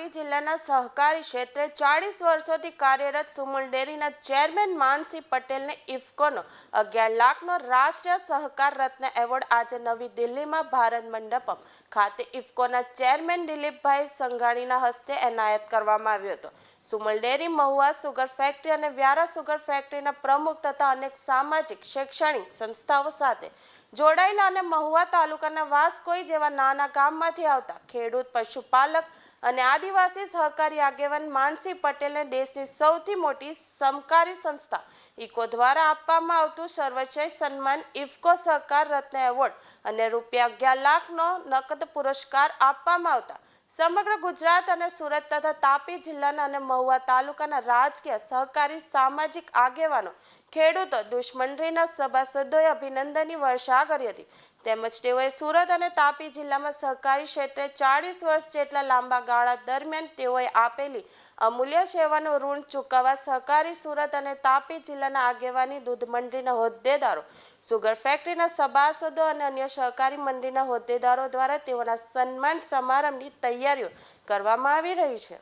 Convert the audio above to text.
તાપી જિલ્લાના સહકારી ક્ષેત્રે 40 વર્ષોથી કાર્યરત સુમુલ ડેરીના ચેરમેન માનસી પટેલને ઇફકોનો 11 લાખનો રાષ્ટ્રીય સહકાર રત્ન એવોર્ડ આજે નવી દિલ્હીમાં ભારત મંડપમ ખાતે ઇફકોના ચેરમેન દિલીપભાઈ સંઘાણીના હસ્તે એનાયત કરવામાં આવ્યો હતો। Sumul dairy, Mahuva sugar factory અને વ્યારા સુગર ફેક્ટરીના પ્રમુખ તથા અનેક સામાજિક શૈક્ષણિક સંસ્થાઓ સાથે જોડાયેલા અને મહુવા તાલુકાના વાસકોઈ જેવા નાના ગામમાંથી આવતા ખેડૂત, પશુપાલક અને આદિવાસી સહકારી આગેવાન માનસી પટેલને દેશની સૌથી મોટી સમકારી સંસ્થા ઇકો દ્વારા આપવામાં આવતું સર્વશ્રેષ્ઠ સન્માન ઇફકો સહકાર રત્ન એવોર્ડ અને ₹11 લાખનો નકદ પુરસ્કાર આપવામાં આવતા સમગ્ર ગુજરાત અને સુરત તથા તાપી જિલ્લાના અને મહુવા તાલુકાના રાજકીય, સહકારી, સામાજિક આગેવાનો, ખેડૂતો, દુશ્મનરીના સભાસદોએ અભિનંદનની વર્ષા કરી હતી। તેમજ તેઓએ સુરત અને તાપી જિલ્લામાં સહકારી ક્ષેત્રે 40 વર્ષ જેટલા લાંબા ગાળા દરમિયાન તેઓએ આપેલી અમૂલ્ય સેવાનું ઋણ ચૂકવવા સહકારી સુરત અને તાપી જિલ્લાના આગેવાની, દૂધ મંડળીના હોદ્દેદારો, સુગર ફેક્ટરીના સભાસદો અને અન્ય સહકારી મંડળીના હોદ્દેદારો દ્વારા તેઓના સન્માન સમારંભની તૈયારીઓ કરવામાં આવી રહી છે।